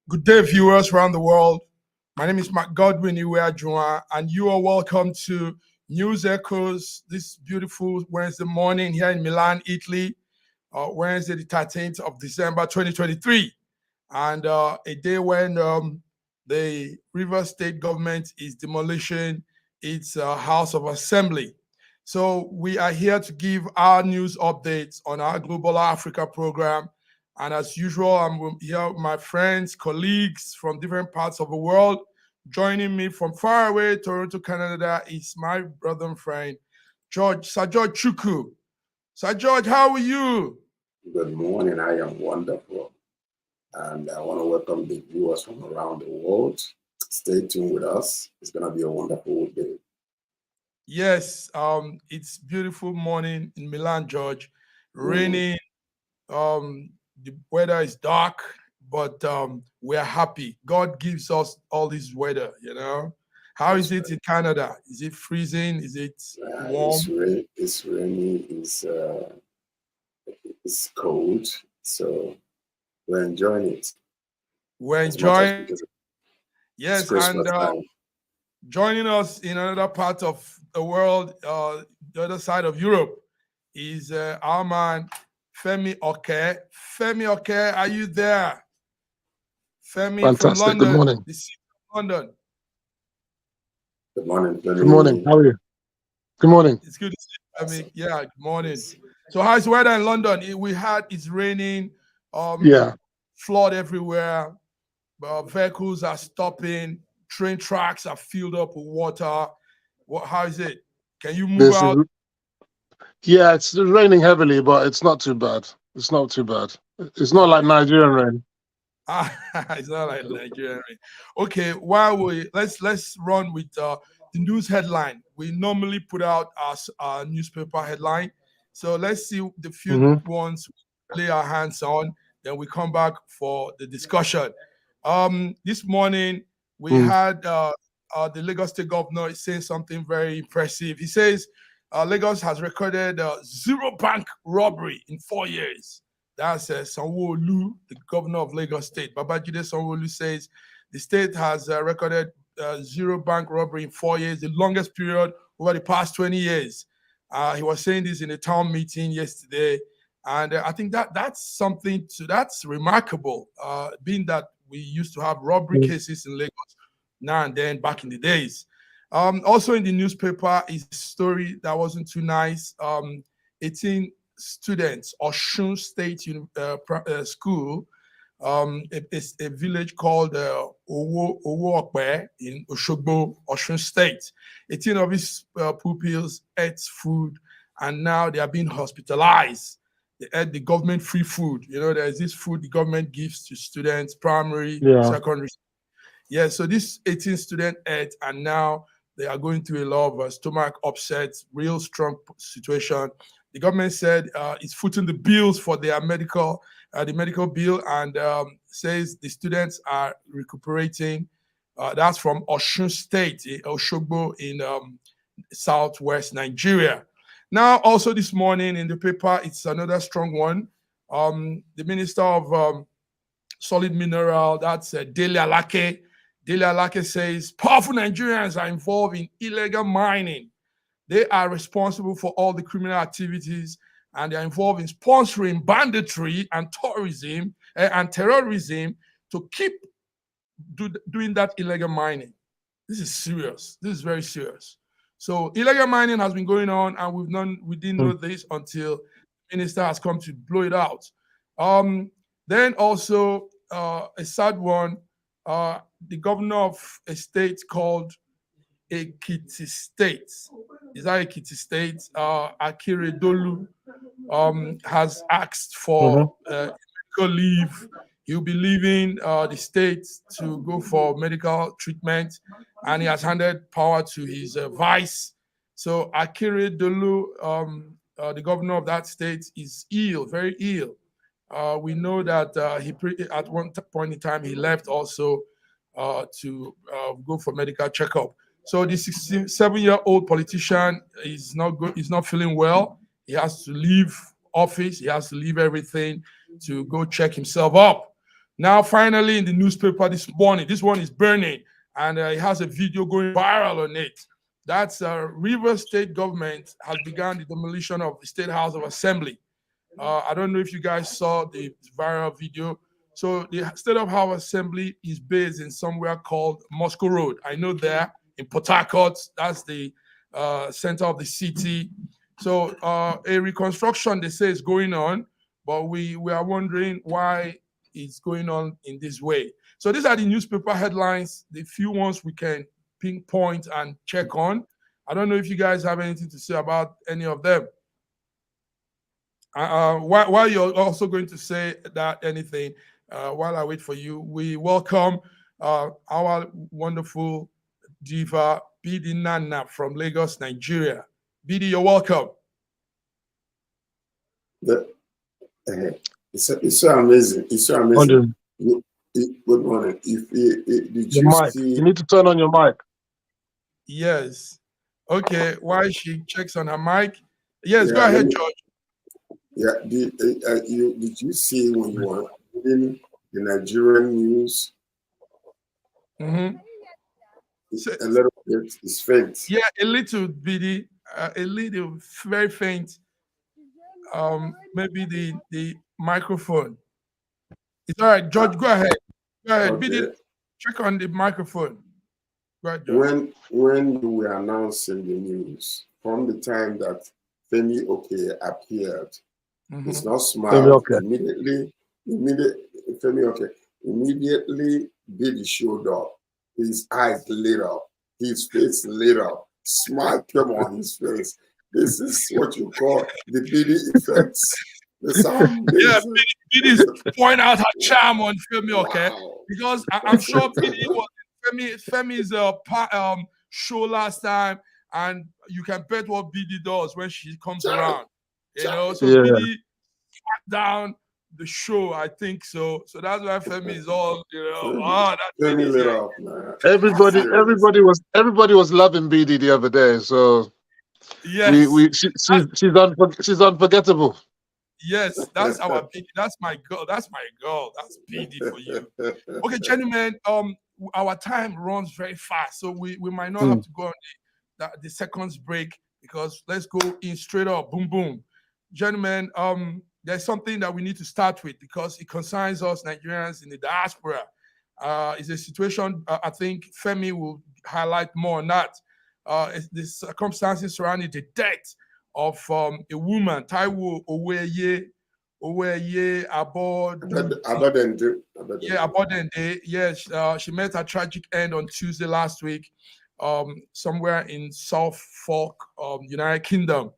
Good day, viewers around the world. My name is Mark Godwin Iweajua, and you are welcome to News Echoes this beautiful Wednesday morning here in Milan, Italy, Wednesday, the 13th of December, 2023. And a day when the Rivers State government is demolishing its House of Assembly. So we are here to give our news updates on our Global Africa program. And as usual, I'm here with my friends, colleagues from different parts of the world. Joining me from far away, Toronto, Canada, is my brother and friend, Sir George Chukwu. Sir George, how are you? Good morning. I am wonderful. And I want to welcome the viewers from around the world. Stay tuned with us. It's going to be a wonderful day. Yes, it's beautiful morning in Milan, George. Raining. The weather is dark, but we're happy. God gives us all this weather, you know. How is it in Canada? Is it freezing? Is it warm? It's rainy. It's cold. So we're enjoying it. We're enjoying. Yes, and joining us in another part of the world, the other side of Europe, is our man Femi Oke. Femi Oke, are you there? Femi Fantastic. From London. Good morning. The city of London. Good morning, Femi. Good morning. How are you? Good morning. It's good to see you, Femi. Yeah, good morning. So how's the weather in London? It's raining. Flood everywhere. Vehicles are stopping. Train tracks are filled up with water. How is it? Can you move out? Yeah, it's raining heavily, but it's not too bad. It's not too bad. It's not like Nigerian rain. It's not like Nigerian rain. Okay, let's run with the news headline. We normally put out our newspaper headline. So let's see the few ones we lay our hands on. Then we come back for the discussion. This morning we had the Lagos State governor saying something very impressive. He says Lagos has recorded zero bank robbery in 4 years. That's Sanwo-Olu, the governor of Lagos State. Babajide Sanwo-Olu says the state has recorded zero bank robbery in 4 years, the longest period over the past 20 years. He was saying this in a town meeting yesterday. And I think that's that's remarkable, being that we used to have robbery cases in Lagos now and then back in the days. Also in the newspaper is a story that wasn't too nice. 18 students, Osun State School, a village called Owoeye in Oshogbo, Osun State. 18 of his pupils ate food, and now they are being hospitalized. They ate the government free food. You know, there's this food the government gives to students, primary, secondary. Yeah, so this 18 students ate, and now they are going through a lot of stomach upsets, real strong situation. The government said it's footing the bills for their medical bill, and says the students are recuperating. That's from Osun State, Oshogbo in southwest Nigeria. Now, also this morning in the paper, it's another strong one. The Minister of Solid Mineral, that's Dele Alake. Dele Alake says powerful Nigerians are involved in illegal mining. They are responsible for all the criminal activities, and they are involved in sponsoring banditry and tourism and terrorism to keep doing that illegal mining. This is serious. This is very serious. So illegal mining has been going on, and we didn't know this until the minister has come to blow it out. Then also a sad one, the governor of a state called Ekiti State. Is that Ekiti State? Akeredolu has asked for medical leave. He'll be leaving the state to go for medical treatment, and he has handed power to his vice. So Akeredolu, the governor of that state, is ill, very ill. We know that at one point in time he left also to go for medical checkup. So the 67-year-old politician is not good. He's not feeling well. He has to leave office. He has to leave everything to go check himself up. Now, finally, in the newspaper this morning, this one is burning, and it has a video going viral on it. That's Rivers State government has begun the demolition of the State House of Assembly. I don't know if you guys saw the viral video. So the State of House Assembly is based in somewhere called Moscow Road. I know there in Port Harcourt, that's the center of the city. So a reconstruction, they say, is going on, but we are wondering why it's going on in this way. So these are the newspaper headlines, the few ones we can pinpoint and check on. I don't know if you guys have anything to say about any of them. While you're also going to say that anything, while I wait for you, we welcome our wonderful diva, Bidi Nana from Lagos, Nigeria. Bidi, you're welcome. It's so amazing. It's so amazing. Good morning. Did you see? You need to turn on your mic. Yes. Okay. While she checks on her mic. Yes, go ahead, George. Yeah. Did you see when you were reading the Nigerian news? Mm-hmm. A little bit. It's faint. Yeah, a little bitty, a little very faint. Maybe the microphone. It's all right, George. Go ahead. Go ahead. Okay. Bidi, check on the microphone. Go ahead, George. When you were announcing the news, from the time that Femi Oke appeared, it's not smart. Immediately, Femi Oke immediately Bidi showed up. His eyes lit up, his face lit up, smile came on his face. This is what you call the Bidi effects. Yeah, Bidi's point out her charm on Femi, okay? Wow. Because I'm sure Bidi was Femi's show last time, and you can bet what Bidi does when she comes around. You know, so Bidi sat down the show, I think so. So that's why Femi is all, you know. Femi lit up, man. Everybody was loving Bidi the other day. So yes, she's unforgettable. Yes, that's our Bidi. That's my girl. That's my girl. That's Bidi for you. Okay, gentlemen. Our time runs very fast, so we might not have to go on the seconds break, because let's go in straight up. Boom, boom, gentlemen. There's something that we need to start with because it concerns us Nigerians in the diaspora. It's a situation I think Femi will highlight more on that. The circumstances surrounding the death of a woman, Taiwo Owoeye Abodunde. Yeah, Abodunde. Yes, she met a tragic end on Tuesday last week, somewhere in Suffolk, United Kingdom.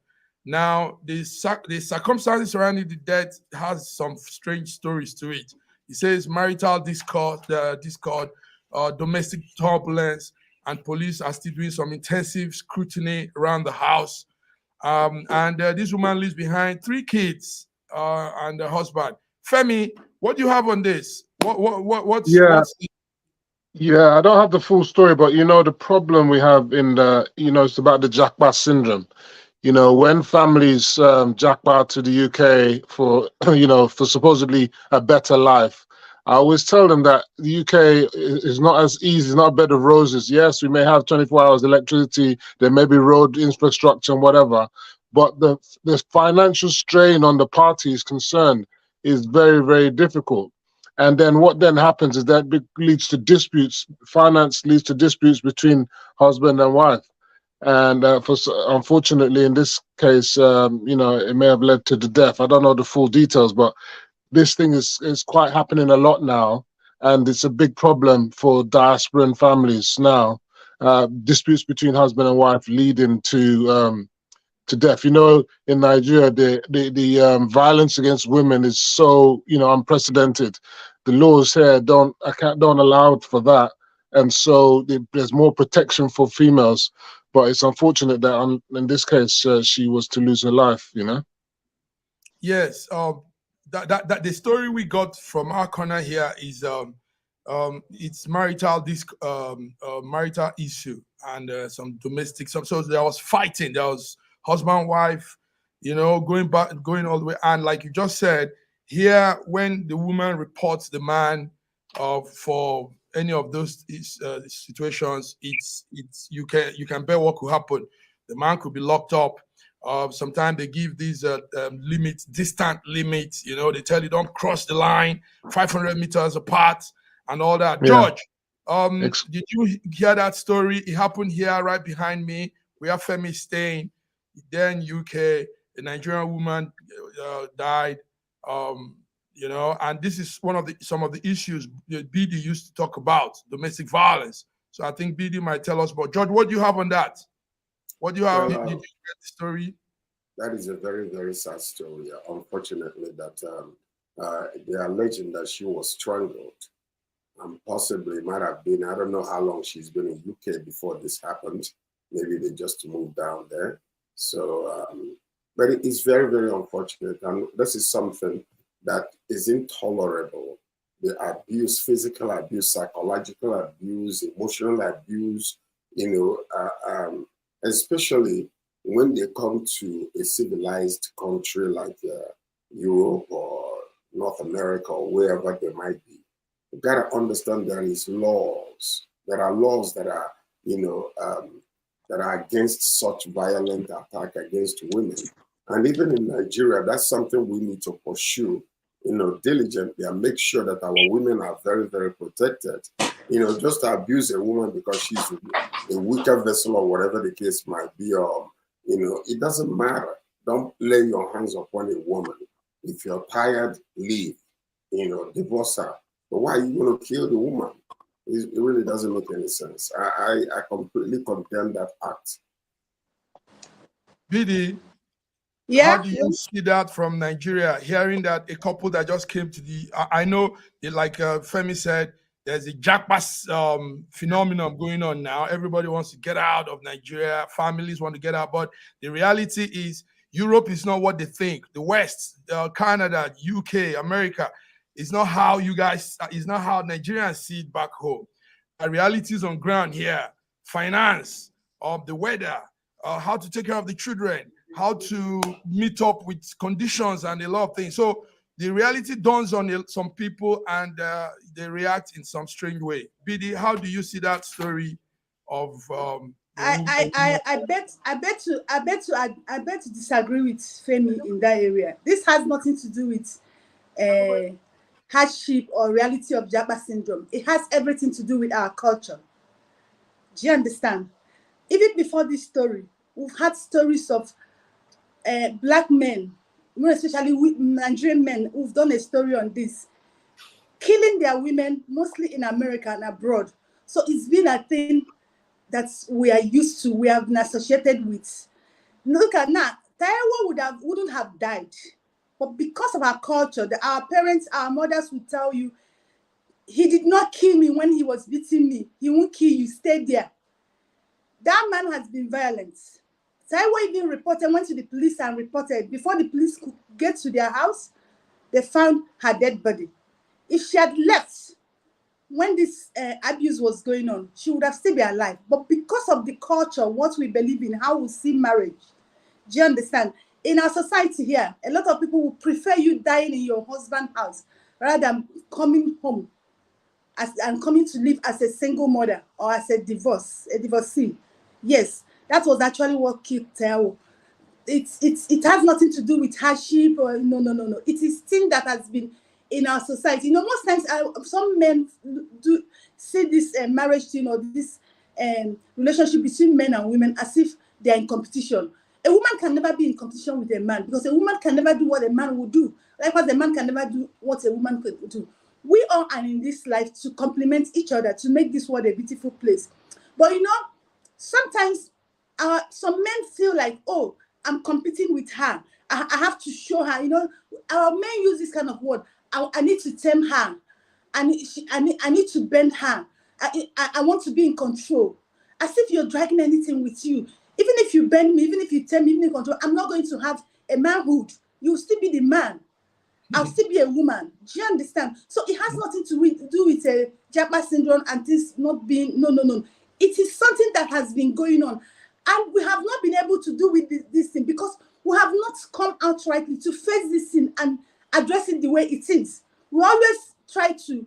Now, the circumstances surrounding the death has some strange stories to it. It says marital discord, domestic turbulence, and police are still doing some intensive scrutiny around the house. And this woman leaves behind 3 kids and a husband. Femi, what do you have on this? What's I don't have the full story, but the problem we have in it's about the jackpot syndrome. When families jackpot to the UK for for supposedly a better life, I always tell them that the UK is not as easy, it's not a bed of roses. Yes, we may have 24 hours electricity, there may be road infrastructure and whatever, but the financial strain on the parties concerned is very, very difficult. And then what then happens is that leads to disputes. Finance leads to disputes between husband and wife. And unfortunately, in this case, it may have led to the death. I don't know the full details, but this thing is quite happening a lot now, and it's a big problem for diasporan families now. Disputes between husband and wife leading to death. In Nigeria, the violence against women is so unprecedented. The laws here don't allow for that, and so there's more protection for females. But it's unfortunate that in this case she was to lose her life. Yes. That the story we got from our corner here is it's marital issue and some domestic. So there was fighting. There was husband, wife, going all the way. And like you just said, Here, when the woman reports the man for any of those situations, it's you can bet what could happen. The man could be locked up. Sometimes they give these limits, distant limits. You know, they tell you don't cross the line, 500 meters apart, and all that. Yeah. George, did you hear that story? It happened here, right behind me. We have Femi staying. There in UK, a Nigerian woman died. You know, and this is some of the issues BD used to talk about, domestic violence. So I think BD might tell us about. George, what do you have on that? What do you have? Did you get the story? That is a very, very sad story. Unfortunately, that they are alleging that she was strangled, and possibly might have been. I don't know how long she's been in UK before this happened. Maybe they just moved down there. So, but it is very, very unfortunate, and this is something that is intolerable. The abuse, physical abuse, psychological abuse, emotional abuse. You know. Especially when they come to a civilized country like Europe or North America or wherever they might be. You gotta understand there is laws. There are laws that are, you know, that are against such violent attack against women. And even in Nigeria, that's something we need to pursue, you know, diligently and make sure that our women are very, very protected. You know, just to abuse a woman because she's a weaker vessel or whatever the case might be, or, you know, it doesn't matter. Don't lay your hands upon a woman. If you're tired, leave. You know, divorce her. But why are you going to kill the woman? It really doesn't make any sense. I completely condemn that act. BD, yeah. How do you see that from Nigeria? Hearing that a couple that just came to I know, like Femi said, there's a jackpot phenomenon going on now. Everybody wants to get out of Nigeria. Families want to get out. But the reality is Europe is not what they think. The West, Canada, UK, America, is not how you guys, is not how Nigerians see it back home. The realities on ground here, finance, the weather, how to take care of the children, how to meet up with conditions and a lot of things. So the reality dawns on some people and they react in some strange way. BD, how do you see that story of I bet to disagree with Femi in that area. This has nothing to do with hardship or reality of Japa syndrome. It has everything to do with our culture. Do you understand? Even before this story, we've had stories of black men, more especially Nigerian men, who've done a story on this, killing their women, mostly in America and abroad. So it's been a thing that we are used to, we have been associated with. Look at now, Taiwo wouldn't have died. But because of our culture, our parents, our mothers would tell you, he did not kill me when he was beating me. He won't kill you, stay there. That man has been violent. Taiwo even went to the police and reported. Before the police could get to their house, they found her dead body. If she had left when this abuse was going on, she would have still been alive. But because of the culture, what we believe in, how we see marriage, do you understand? In our society here, a lot of people would prefer you dying in your husband's house rather than coming home and coming to live as a single mother or as a divorcee. Yes, that was actually what killed Taiwo. It has nothing to do with hardship or no. It is thing that has been in our society. You know, most times some men do see this marriage thing or this relationship between men and women as if they are in competition. A woman can never be in competition with a man because a woman can never do what a man would do. Likewise, a man can never do what a woman could do. We all are in this life to complement each other, to make this world a beautiful place. But you know, sometimes some men feel like, oh, I'm competing with her. I have to show her. You know, our men use this kind of word. I need to tame her. I need to bend her. I want to be in control. As if you're dragging anything with you. Even if you bend me, even if you tame me, even in control, I'm not going to have a manhood. You'll still be the man. I'll still be a woman. Do you understand? So it has nothing to do with a Japa syndrome and this not being, no. It is something that has been going on. And we have not been able to do with this thing because we have not come out rightly to face this thing and address it the way it is. We always try to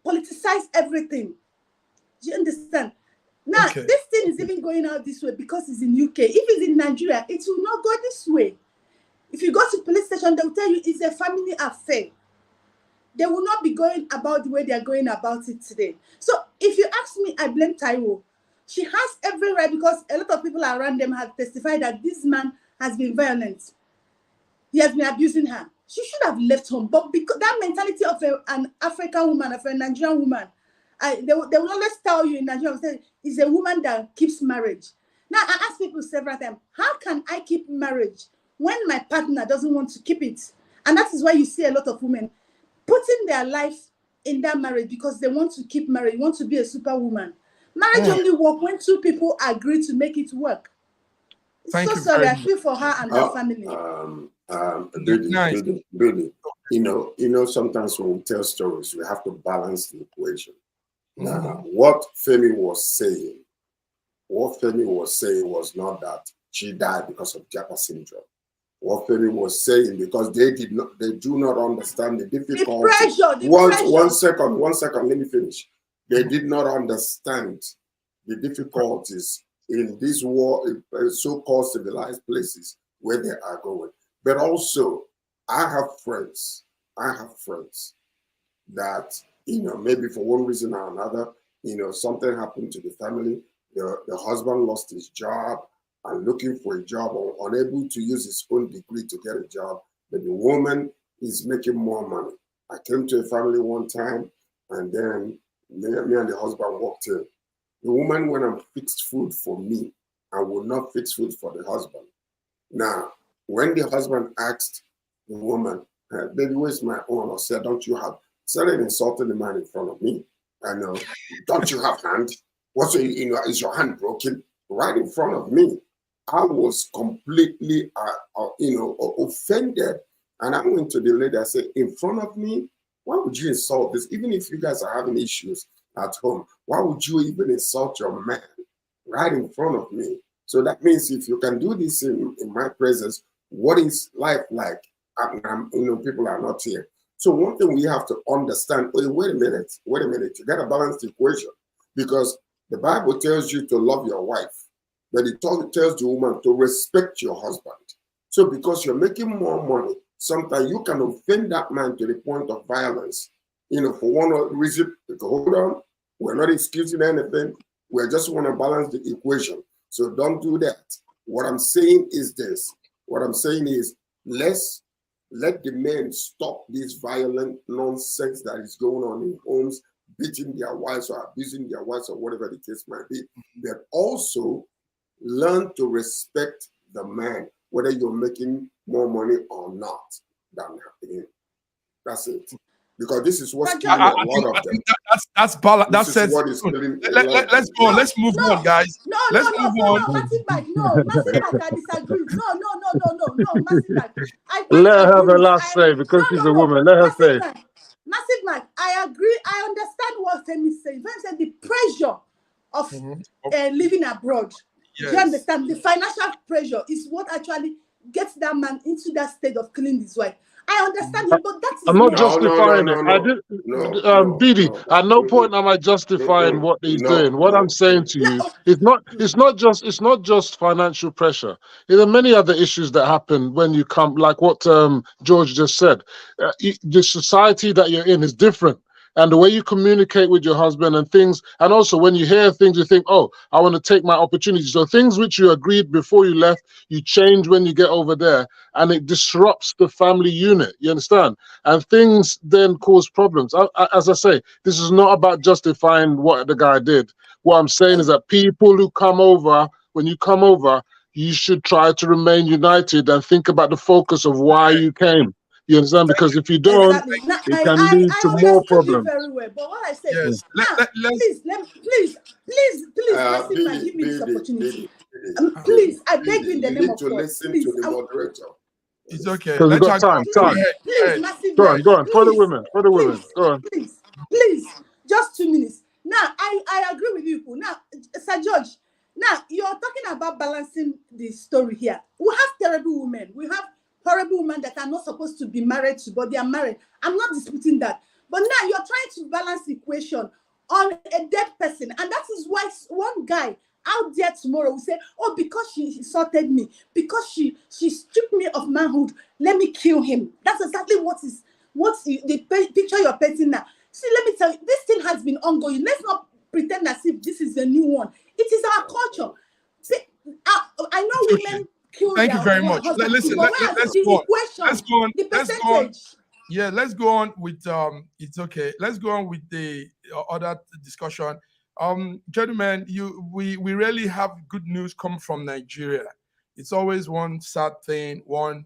politicize everything. Do you understand? Now, this thing is even going out this way because it's in UK. If it's in Nigeria, it will not go this way. If you go to police station, they will tell you it's a family affair. They will not be going about the way they are going about it today. So if you ask me, I blame Taiwo. She has every right, because a lot of people around them have testified that this man has been violent. He has been abusing her. She should have left home. But because that mentality of an African woman, of a Nigerian woman, they will always tell you in Nigeria, it's a woman that keeps marriage. Now, I ask people several times, how can I keep marriage when my partner doesn't want to keep it? And that is why you see a lot of women putting their life in that marriage because they want to keep marriage, want to be a superwoman. Marriage only works when two people agree to make it work. So sorry, I feel for her and her family. Really, you know, sometimes when we tell stories, we have to balance the equation. Now, what Femi was saying was not that she died because of Japa syndrome. What Femi was saying, because they do not understand the difficulty. One second, let me finish. They did not understand the difficulties in these so-called civilized places where they are going. But also, I have friends that, you know, maybe for one reason or another, you know, something happened to the family. The husband lost his job and looking for a job, or unable to use his own degree to get a job. But the woman is making more money. I came to a family one time, and then me and the husband walked in. The woman went and fixed food for me and would not fix food for the husband. Now, when the husband asked the woman, baby, where's my own? Or said, don't you have, started insulting the man in front of me. I know, don't you have hand? What's your, you know, is your hand broken? Right in front of me. I was completely, offended. And I went to the lady, I said, in front of me, why would you insult this? Even if you guys are having issues at home, why would you even insult your man right in front of me? So that means if you can do this in my presence, what is life like? People are not here. So one thing we have to understand, wait a minute, you got to balance the equation, because the Bible tells you to love your wife, but it tells the woman to respect your husband. So because you're making more money, sometimes you can offend that man to the point of violence. You know, for one reason, hold on, we're not excusing anything. We just want to balance the equation. So don't do that. What I'm saying is this. What I'm saying is, let's let the men stop this violent nonsense that is going on in homes, beating their wives or abusing their wives or whatever the case might be. But also learn to respect the man, whether you're making more money or not than him. That's it. Because this is what's killing a lot of them. That's what is killing. Let's go. Let's move on, guys. Let's move on. Massive bag, I disagree. No, massive bag. Let her have the last say, because she's a woman. Let her say. Massive bag, I agree. I understand what Femi said. Femi said the pressure of living abroad. Yes. Do you understand? The financial pressure is what actually gets that man into that state of killing his wife. I understand it, but that is I'm not justifying it. I did, BD. At no point am I justifying what he's doing. What I'm saying to you, it's not just financial pressure. There are many other issues that happen when you come, like what George just said. The society that you're in is different. And the way you communicate with your husband and things, and also when you hear things, you think, oh, I want to take my opportunity. So things which you agreed before you left, you change when you get over there, and it disrupts the family unit. You understand? And things then cause problems. As I say, this is not about justifying what the guy did. What I'm saying is that people who come over, when you come over, you should try to remain united and think about the focus of why you came. You understand? Because if you don't, it can lead to more problems. Very well, but what I say, yes. Please, give me this opportunity. Please, I beg you in the name of God. You need to listen to the moderator. It's okay. Because we've got time. Please, go on. For the women. Go on. Please, just 2 minutes. Now, I agree with you. Now, Sir George, now you're talking about balancing the story here. We have terrible women. We have horrible women that are not supposed to be married to, but they are married. I'm not disputing that. But now you're trying to balance the equation on a dead person. And that is why one guy out there tomorrow will say, oh, because she insulted me, because she stripped me of manhood, let me kill him. That's exactly the picture you're painting now. See, let me tell you, this thing has been ongoing. Let's not pretend as if this is a new one. It is our culture. See, I know women kill Thank you very much. Listen, let's go on. Let's go on. Let's go on. Yeah, let's go on with it's okay. Let's go on with the other discussion. Gentlemen, we rarely have good news come from Nigeria. It's always one sad thing, one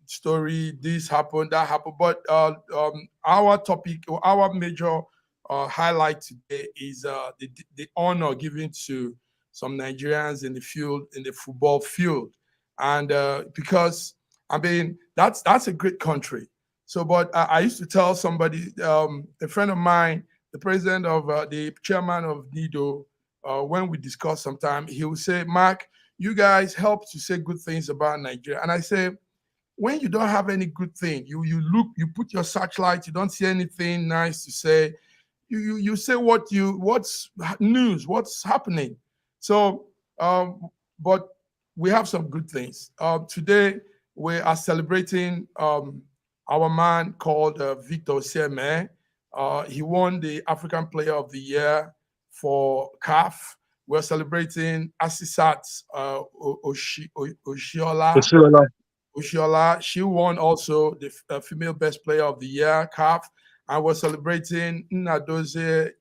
story, this happened, that happened. But our topic, our major highlight today is the honor given to some Nigerians in the field, in the football field. And because, I mean, that's a great country. So, but I used to tell somebody, a friend of mine, the president of the chairman of NIDO, when we discuss sometime, he will say, Mark, you guys help to say good things about Nigeria. And I say, when you don't have any good thing, you look, you put your searchlight, you don't see anything nice to say, you say what's news, what's happening. So, but we have some good things. Today, we are celebrating our man called Victor Osimhen. He won the African Player of the Year for CAF. We're celebrating Asisat Oshoala. She won also the Female Best Player of the Year, CAF. And we're celebrating Nnadozie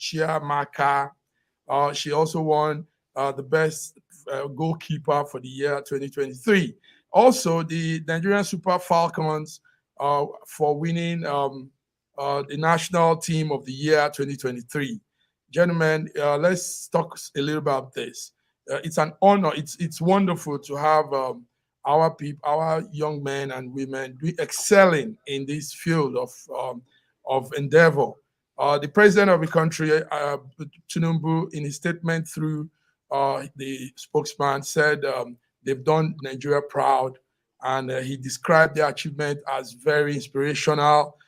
Chiamaka. She also won the Best Goalkeeper for the year 2023. Also, the Nigerian Super Falcons for winning the National Team of the Year 2023. Gentlemen, let's talk a little about this. It's an honor. It's wonderful to have our people, our young men and women excelling in this field of endeavor. The president of the country, Tinubu, in his statement through the spokesman, said they've done Nigeria proud, and he described their achievement as very inspirational,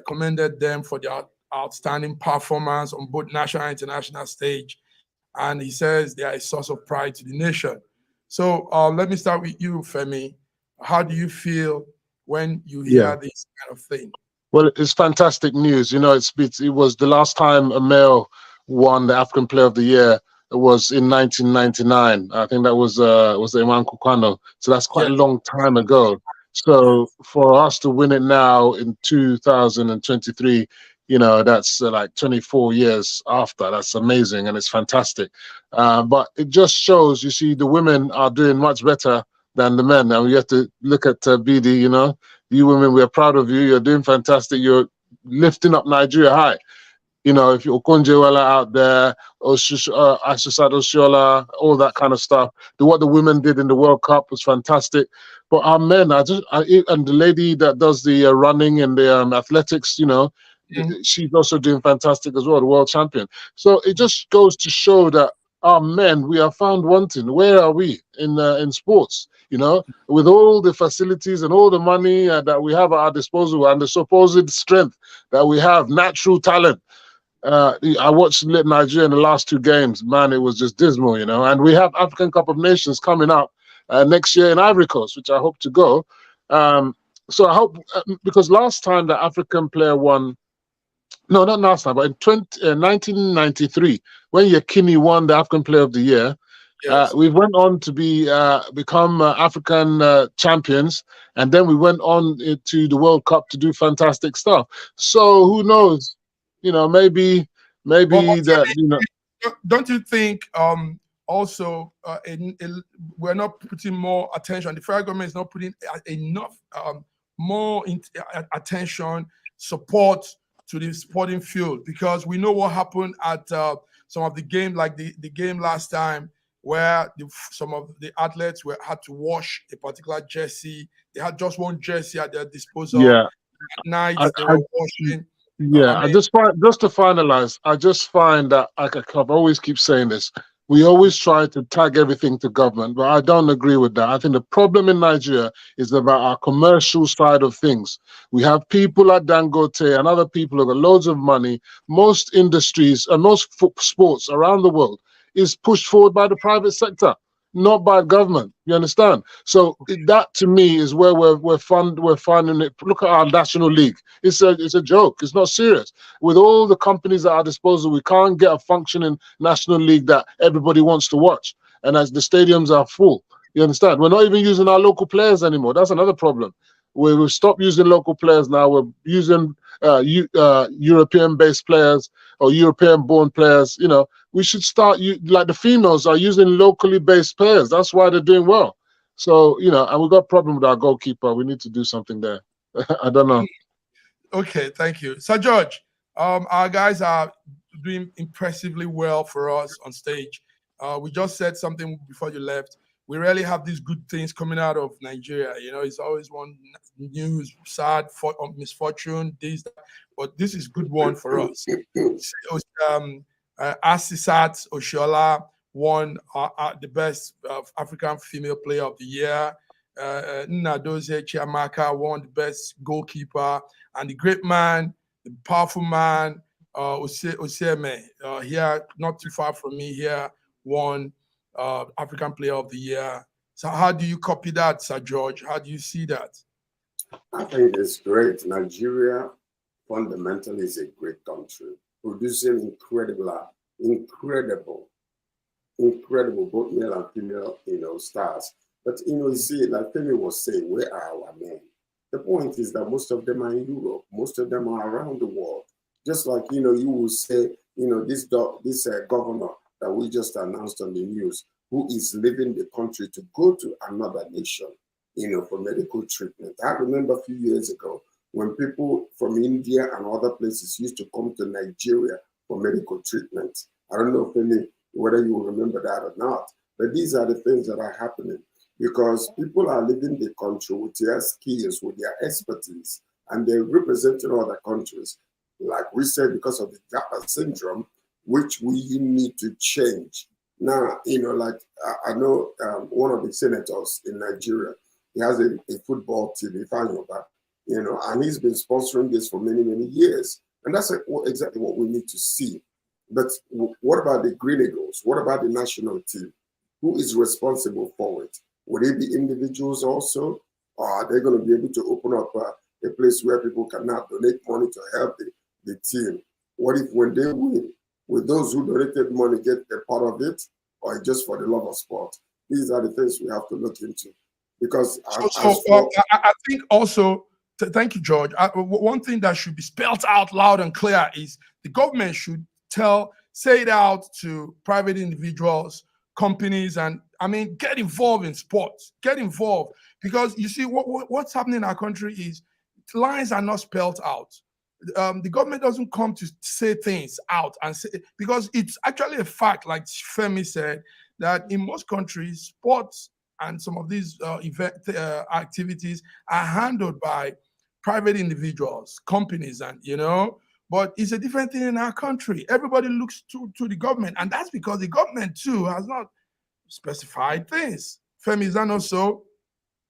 commended them for their outstanding performance on both national and international stage, and he says they are a source of pride to the nation. So let me start with you, Femi. How do you feel when you hear this kind of thing? Well, it's fantastic news. You know, it was the last time a male won the African Player of the Year. It was in 1999. I think that was Iman Kukano. So that's quite a long time ago. So for us to win it now in 2023, you know, that's like 24 years after. That's amazing, and it's fantastic. But it just shows, you see, the women are doing much better than the men. And we have to look at BD, you know. You women, we're proud of you. You're doing fantastic. You're lifting up Nigeria high. You know, if you're Okonjo-Iweala out there, Asisat Oshoala, all that kind of stuff. What the women did in the World Cup was fantastic. But our men, and the lady that does the running and the athletics, you know, she's also doing fantastic as well, the world champion. So it just goes to show that our men, we are found wanting. Where are we in sports? You know, with all the facilities and all the money that we have at our disposal and the supposed strength that we have, natural talent. I watched Nigeria in the last 2 games. Man, it was just dismal, you know. And we have African Cup of Nations coming up next year in Ivory Coast, which I hope to go. So I hope, because last time the African player won, no, not last time, but in 1993, when Yekini won the African Player of the Year, we went on to become African champions, and then we went on to the World Cup to do fantastic stuff. So who knows? You know, maybe that, you know. Don't you think also we're not putting more attention? The federal government is not putting enough more attention, support to the sporting field, because we know what happened at some of the games, like the game last time, where some of the athletes had to wash a particular jersey. They had just one jersey at their disposal. Yeah. At night they were washing. Yeah, I just to finalize, I just find that I always keep saying this. We always try to tag everything to government, but I don't agree with that. I think the problem in Nigeria is about our commercial side of things. We have people like Dangote and other people who have got loads of money. Most industries and most sports around the world is pushed forward by the private sector, not by government. You understand? So that to me is where we're finding it. Look at our national league. It's a joke. It's not serious. With all the companies at our disposal, we can't get a functioning national league that everybody wants to watch. And as the stadiums are full, you understand? We're not even using our local players anymore. That's another problem. We've stopped using local players now. We're using European-based players or European-born players. You know, we should start, like the females are using locally based players. That's why they're doing well. So, you know, and we've got a problem with our goalkeeper. We need to do something there. I don't know. Okay, thank you. Sir George, our guys are doing impressively well for us on stage. We just said something before you left. We rarely have these good things coming out of Nigeria. You know, it's always one news, sad misfortune, this, that, but this is good one for us. Asisat Oshoala won the best African female player of the year. Nnadozie Chiamaka won the best goalkeeper, and the great man, the powerful man, Osimhen, here not too far from me here, won African Player of the Year. So how do you copy that, Sir George? How do you see that? I think it's great. Nigeria fundamentally is a great country, producing incredible, both male and female, you know, stars. But, you know, you see, like Femi was saying, where are our men? The point is that most of them are in Europe. Most of them are around the world. Just like, you know, you will say, you know, this governor that we just announced on the news, who is leaving the country to go to another nation, you know, for medical treatment. I remember a few years ago when people from India and other places used to come to Nigeria for medical treatment. I don't know whether you will remember that or not, but these are the things that are happening because people are leaving the country with their skills, with their expertise, and they're representing other countries. Like we said, because of the Japa syndrome, which we need to change. Now, you know, like I know one of the senators in Nigeria, he has a football team, you know, and he's been sponsoring this for many, many years. And that's exactly what we need to see. But what about the Green Eagles? What about the national team? Who is responsible for it? Would it be individuals also? Or are they going to be able to open up a place where people can now donate money to help the team? What if when they win, will those who donated money get a part of it, or just for the love of sport? These are the things we have to look into. Because I think also, thank you, George. One thing that should be spelled out loud and clear is the government should say it out to private individuals, companies, and I mean, get involved in sports. Get involved, because you see what's happening in our country is lines are not spelled out. The government doesn't come to say things out and say, because it's actually a fact, like Femi said, that in most countries, sports and some of these activities are handled by private individuals, companies, and you know. But it's a different thing in our country. Everybody looks to the government, and that's because the government too has not specified things. Femi, is that not so?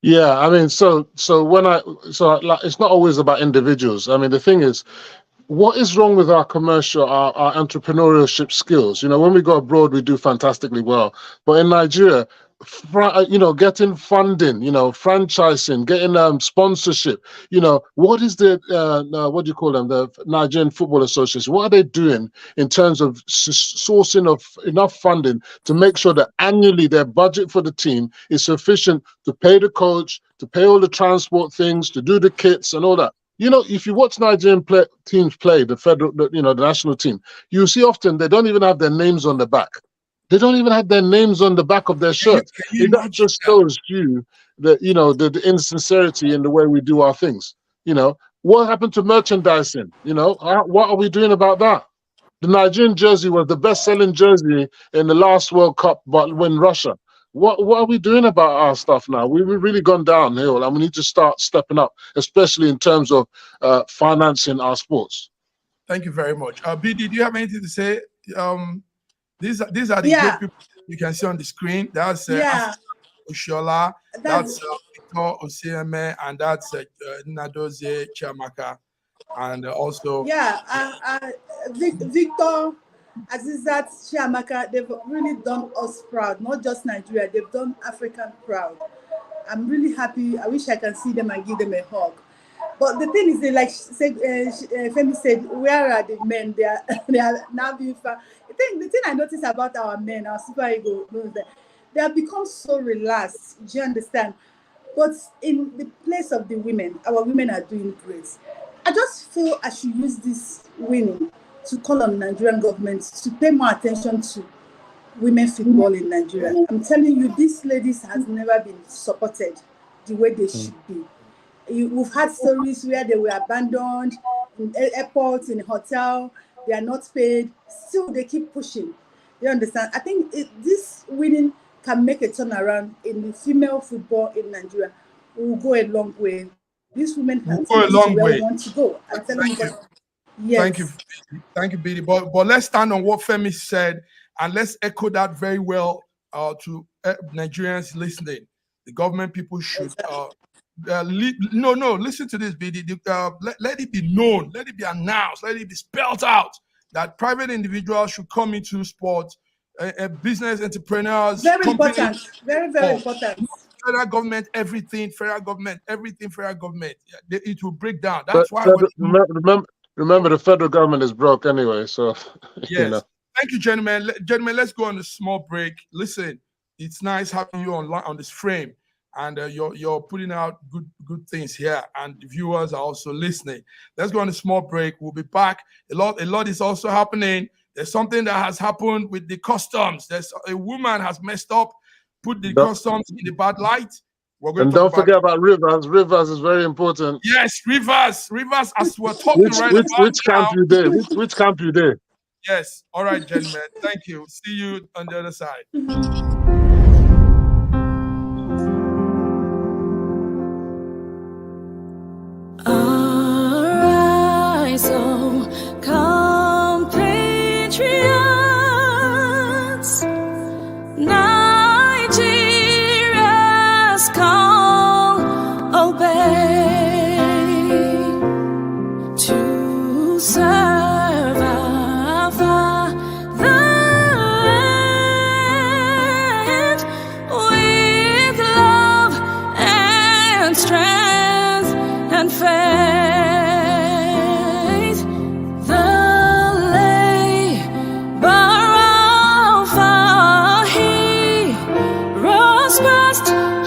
Yeah, I mean, so like, it's not always about individuals. I mean, the thing is, what is wrong with our commercial, our entrepreneurship skills? You know, when we go abroad, we do fantastically well. But in Nigeria, you know, getting funding, you know, franchising, getting sponsorship, you know, what is the, what do you call them, the Nigerian Football Association? What are they doing in terms of sourcing of enough funding to make sure that annually their budget for the team is sufficient to pay the coach, to pay all the transport things, to do the kits and all that? You know, if you watch Nigerian teams play, the national team, you see often they don't even have their names on the back. They don't even have their names on the back of their shirts. That just shows you that, you know, the insincerity in the way we do our things. You know, what happened to merchandising? You know, what are we doing about that? The Nigerian jersey was the best-selling jersey in the last World Cup, but when Russia. What are we doing about our stuff now? We've really gone downhill, and we need to start stepping up, especially in terms of financing our sports. Thank you very much. BD, do you have anything to say? These are the great people you can see on the screen. That's Oshoala, that's Victor Osimhen, and that's Nnadozie Chiamaka, and also Victor Azizat Chiamaka. They've really done us proud, not just Nigeria. They've done African proud. I'm really happy. I wish I can see them and give them a hug. But the thing is, like Femi said, where are the men? They are now being found. The thing I notice about our men, our super ego, they have become so relaxed. Do you understand? But in the place of the women, our women are doing great. I just feel I should use this winning to call on Nigerian government to pay more attention to women football in Nigeria. I'm telling you, these ladies has never been supported the way they should be. We've had stories where they were abandoned in airports, in a hotel, they are not paid, still they keep pushing. You understand? I think this winning can make a turnaround in the female football in Nigeria. We will go a long way. These women can go a long way. Want to go. I'm telling you. Yes. Thank you, Bidi. But let's stand on what Femi said, and let's echo that very well to Nigerians listening. The government people should listen to this, Bidi. Let it be known, let it be announced, let it be spelled out that private individuals should come into sport, business entrepreneurs. Very important. Very, very important. Federal government, everything. Federal government. Yeah, it will break down. That's why. Remember, the federal government is broke anyway. So yes. You know. Thank you, gentlemen. Gentlemen, let's go on a small break. Listen, it's nice having you on this frame, and you're putting out good things here, and the viewers are also listening. Let's go on a small break. We'll be back. A lot is also happening. There's something that has happened with the customs. There's a woman has messed up, put the customs in the bad light. And don't forget about rivers. Rivers is very important. Yes, rivers. As we're talking which camp you there? Which camp you there? Yes. All right, gentlemen. Thank you. See you on the other side. Arise, oh, compatriots, Nigeria's call, obey to serve our fatherland with love and strength and faith.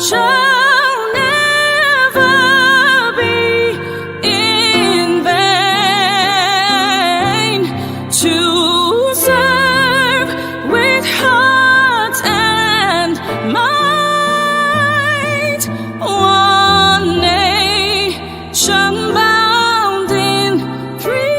Shall never be in vain to serve with heart and might, one nation bound in freedom.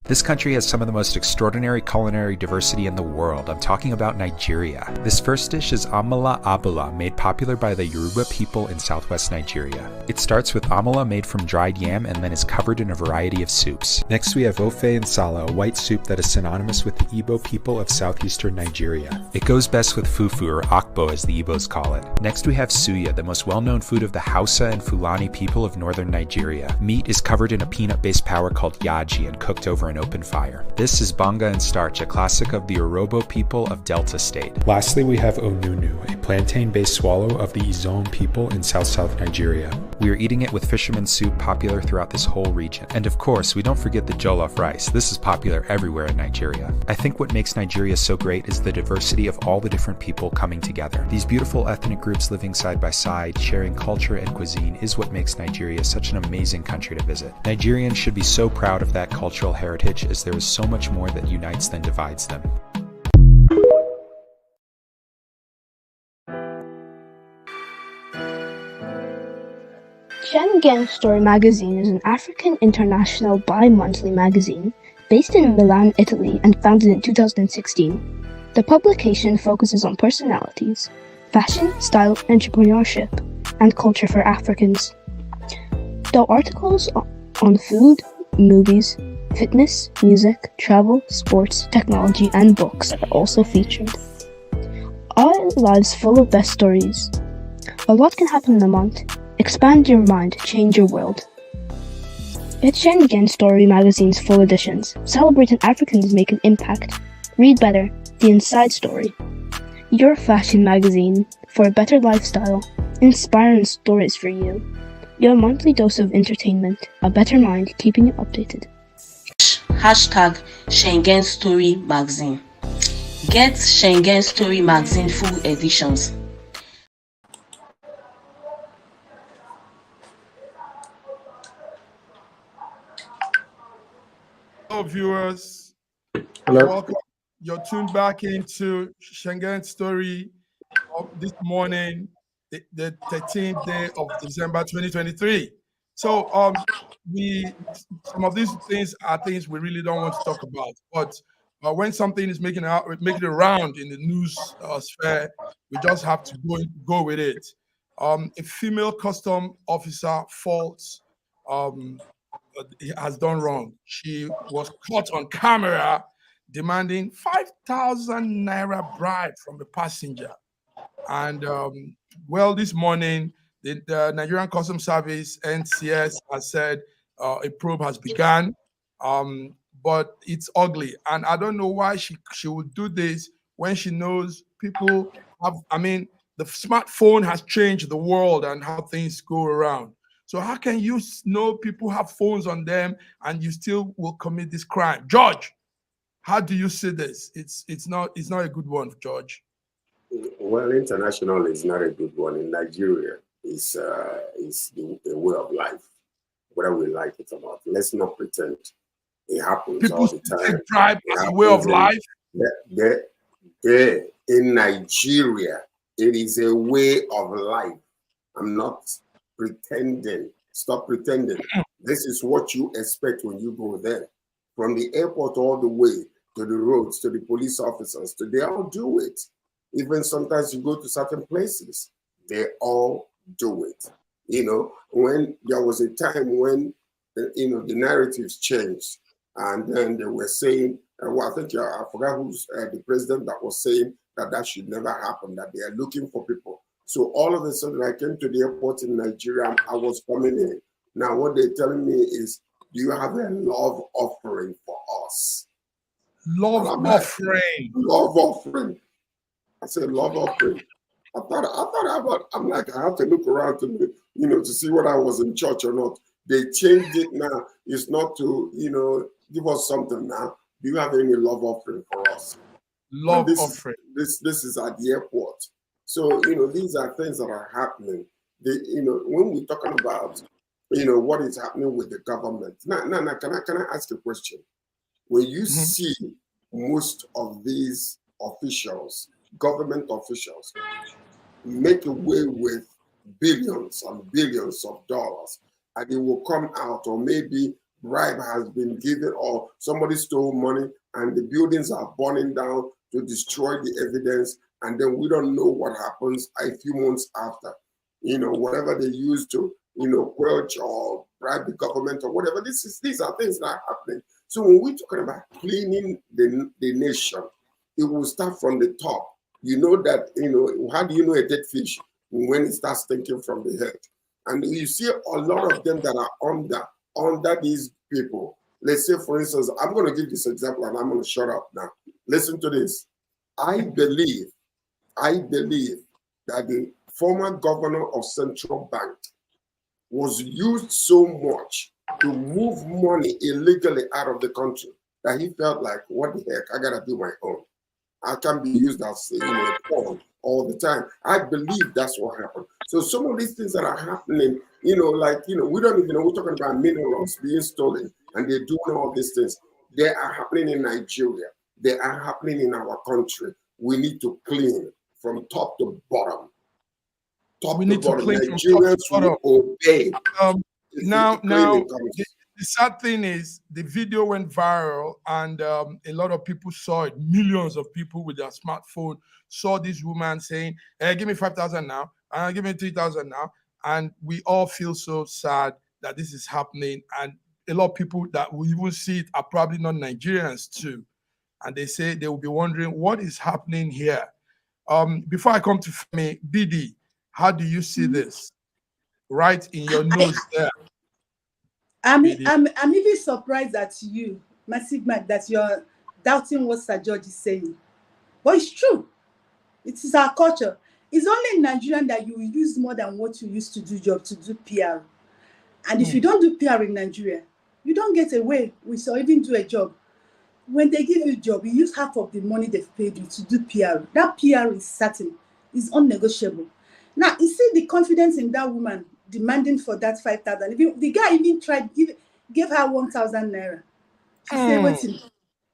This country has some of the most extraordinary culinary diversity in the world. I'm talking about Nigeria. This first dish is amala abula, made popular by the Yoruba people in southwest Nigeria. It starts with amala made from dried yam and then is covered in a variety of soups. Next we have ofe nsala, a white soup that is synonymous with the Igbo people of southeastern Nigeria. It goes best with fufu, or akbo as the Igbos call it. Next we have suya, the most well-known food of the Hausa and Fulani people of northern Nigeria. Meat is covered in a peanut-based powder called yaji and cooked over an open fire. This is banga and starch, a classic of the Urhobo people of Delta State. Lastly, we have onunu, a plantain-based swallow of the Izon people in South Nigeria. We are eating it with fisherman soup, popular throughout this whole region. And of course, we don't forget the jollof rice. This is popular everywhere in Nigeria. I think what makes Nigeria so great is the diversity of all the different people coming together. These beautiful ethnic groups living side by side, sharing culture and cuisine is what makes Nigeria such an amazing country to visit. Nigerians should be so proud of that cultural heritage, as there is so much more that unites than divides them. Gen Gang Story magazine is an African international bi-monthly magazine based in Milan, Italy, and founded in 2016. The publication focuses on personalities, fashion, style, entrepreneurship, and culture for Africans. Though articles on food, movies, Fitness, music, travel, sports, technology, and books are also featured. Our lives full of best stories. A lot can happen in a month. Expand your mind, change your world. Get Schengen Story magazine's full editions. Celebrating Africans make an impact. Read better. The Inside Story. Your fashion magazine for a better lifestyle. Inspiring stories for you. Your monthly dose of entertainment. A better mind keeping you updated. Hashtag Schengen Story Magazine. Get Schengen Story Magazine full editions. Hello, viewers. Hello. Welcome. You're tuned back into Schengen Story of this morning, the 13th day of December 2023. So, some of these things are things we really don't want to talk about, but when something is making it around in the news sphere, we just have to go with it. A female custom officer faults has done wrong. She was caught on camera demanding 5,000 naira bribe from a passenger. And well, this morning, the Nigerian Customs Service, NCS, has said a probe has begun, but it's ugly. And I don't know why she would do this when she knows people have, the smartphone has changed the world and how things go around. So how can you know people have phones on them and you still will commit this crime? George, how do you see this? It's not a good one, George. Well, international is not a good one. In Nigeria, it's a way of life, whether we like it or not. Let's not pretend it happens People all the time. take bribe as a way of life. There, in Nigeria, it is a way of life. I'm not pretending. Stop pretending. This is what you expect when you go there. From the airport all the way to the roads, to the police officers, they all do it. Even sometimes you go to certain places, they all do it. You know, when there was a time when, the narratives changed, and then they were saying, well, I think I forgot who's the president that was saying that should never happen, that they are looking for people. So all of a sudden, I came to the airport in Nigeria, I was coming in. Now, what they're telling me is, do you have a love offering for us? Love offering. Love offering. I said, love offering. I'm like, I have to look around to see whether I was in church or not. They changed it now. It's not to, give us something now. Do you have any love offering for us? Love offering. This is at the airport. So, these are things that are happening. When we're talking about, what is happening with the government. Now, can I ask a question? When you see most of these officials, government officials, make away with billions and billions of dollars, and it will come out, or maybe bribe has been given, or somebody stole money, and the buildings are burning down to destroy the evidence, and then we don't know what happens a few months after. Whatever they use to, quelch or bribe the government or whatever. These are things that are happening. So when we're talking about cleaning the nation, it will start from the top. You know that, how do you know a dead fish? When it starts thinking from the head. And you see a lot of them that are under these people. Let's say, for instance, I'm going to give this example and I'm going to shut up now. Listen to this. I believe that the former governor of Central Bank was used so much to move money illegally out of the country that he felt like, what the heck, I got to do my own. I can't be used as a pawn all the time. I believe that's what happened. So some of these things that are happening, we don't even know, we're talking about minerals being stolen and they're doing all these things. They are happening in Nigeria. They are happening in our country. We need to clean from top to bottom. We need to clean from top to bottom. Obey. Now, the sad thing is the video went viral and a lot of people saw it. Millions of people with their smartphone saw this woman saying, hey, give me 5,000 now, give me 3,000 now. And we all feel so sad that this is happening. And a lot of people that will even see it are probably not Nigerians too. And they say they will be wondering what is happening here. Before I come to Femi, BD, how do you see this? Right in your nose there. I'm even surprised at you, Massive Mike, that you're doubting what Sir George is saying. But it's true. It is our culture. It's only in Nigerian that you use more than what you used to do job to do PR. And if you don't do PR in Nigeria, you don't get away with or even do a job. When they give you a job, you use half of the money they've paid you to do PR. That PR is certain, is unnegotiable. Now, you see the confidence in that woman demanding for that 5,000. The guy even tried, gave her 1,000 naira. She said, waiting.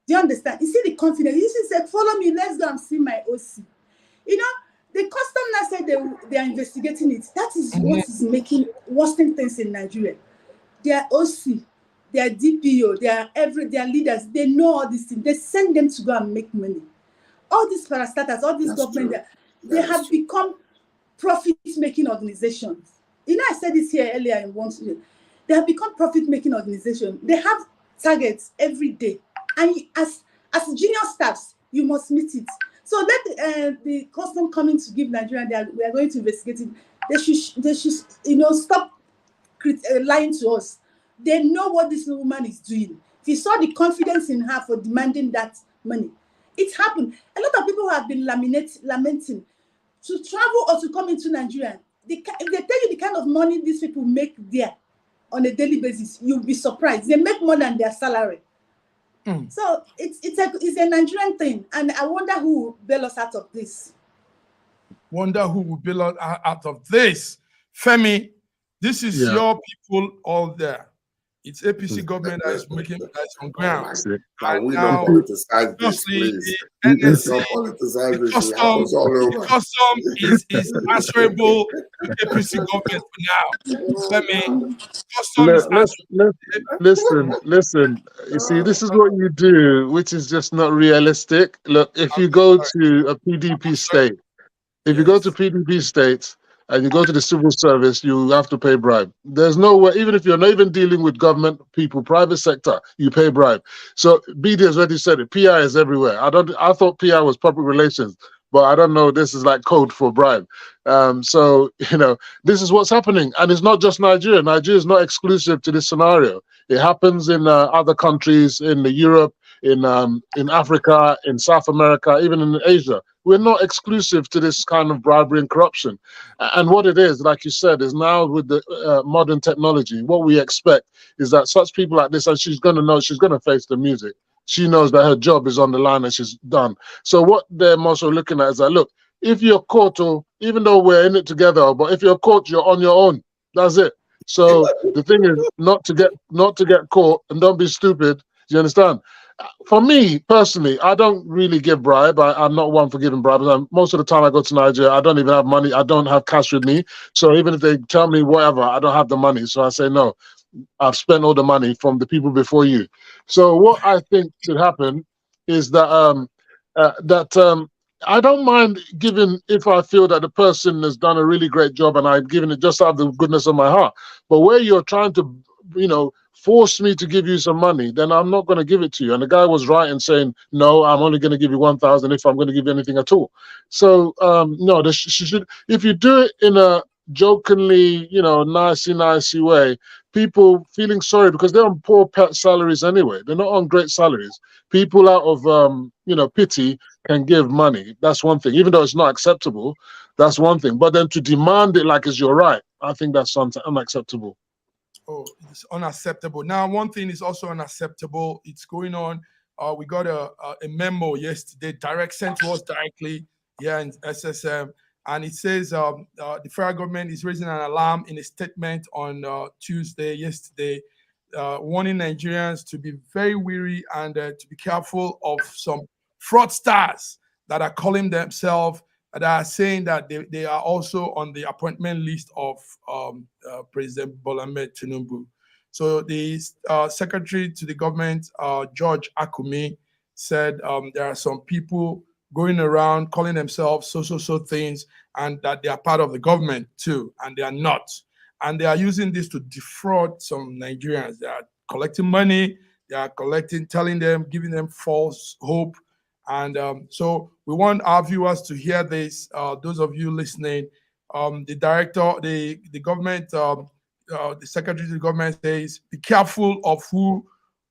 Do you understand? You see the confidence. She said, follow me, let's go and see my OC. You know, the custom now said they are investigating it. That is what is making worsening things in Nigeria. They are OC, they are DPO, they are leaders. They know all these things. They send them to go and make money. All these parastatals, all these government, they have become profit-making organizations. You know, I said this here earlier in one studio. They have become profit-making organizations. They have targets every day. And as junior staffs, you must meet it. So let the custom coming to give Nigerian, we are going to investigate it. They should stop lying to us. They know what this woman is doing. If you saw the confidence in her for demanding that money, it happened. A lot of people have been lamenting to travel or to come into Nigeria. If they tell you the kind of money these people make there on a daily basis, you'll be surprised. They make more than their salary. So it's a Nigerian thing, and I wonder who will bail us out of this. Wonder who will bail us out of this. Femi, this is your people all there. It's APC government that is making that on ground. And we don't politicize this, please. The custom is answerable to APC government for now. Listen. You see, this is what you do, which is just not realistic. Look, if you go to a PDP state, and you go to the civil service, you have to pay bribe. There's no way, even if you're not even dealing with government people, private sector, you pay bribe. So BD has already said it, PR is everywhere. I thought PR was public relations, but I don't know, this is like code for bribe. So, this is what's happening. And it's not just Nigeria. Nigeria is not exclusive to this scenario. It happens in other countries, in Europe, in Africa, in South America, even in Asia. We're not exclusive to this kind of bribery and corruption. And what it is, like you said, is now with the modern technology, what we expect is that such people like this, and she's going to know, she's going to face the music. She knows that her job is on the line and she's done. So what they're also looking at is that, look, if you're caught, or even though we're in it together, but if you're caught, you're on your own. That's it. So the thing is not to get caught, and don't be stupid. Do you understand? For me personally, I don't really give bribe. I'm not one for giving bribes. Most of the time I go to Nigeria, I don't even have money. I don't have cash with me. So even if they tell me whatever, I don't have the money. So I say, no, I've spent all the money from the people before you. So what I think should happen is that I don't mind giving if I feel that the person has done a really great job and I've given it just out of the goodness of my heart. But where you're trying to, force me to give you some money, then I'm not going to give it to you. And the guy was right in saying, no, I'm only going to give you 1,000 if I'm going to give you anything at all. So, no, if you do it in a jokingly, nicey way, people feeling sorry because they're on poor salaries anyway. They're not on great salaries. People out of, pity can give money. That's one thing. Even though it's not acceptable, that's one thing. But then to demand it like it's your right, I think that's unacceptable. Oh, it's unacceptable. Now, one thing is also unacceptable. It's going on. We got a memo yesterday, sent to us directly here in SSM, and it says the federal government is raising an alarm in a statement on yesterday, warning Nigerians to be very wary and to be careful of some fraudsters that are calling themselves, that are saying that they are also on the appointment list of President Bola Ahmed Tinubu. So the secretary to the government, George Akume, said there are some people going around calling themselves so things, and that they are part of the government too, and they are not. And they are using this to defraud some Nigerians. They are collecting money. They are collecting, telling them, giving them false hope. And so we want our viewers to hear this. Those of you listening, the director, the government, the secretary to the government says, be careful of who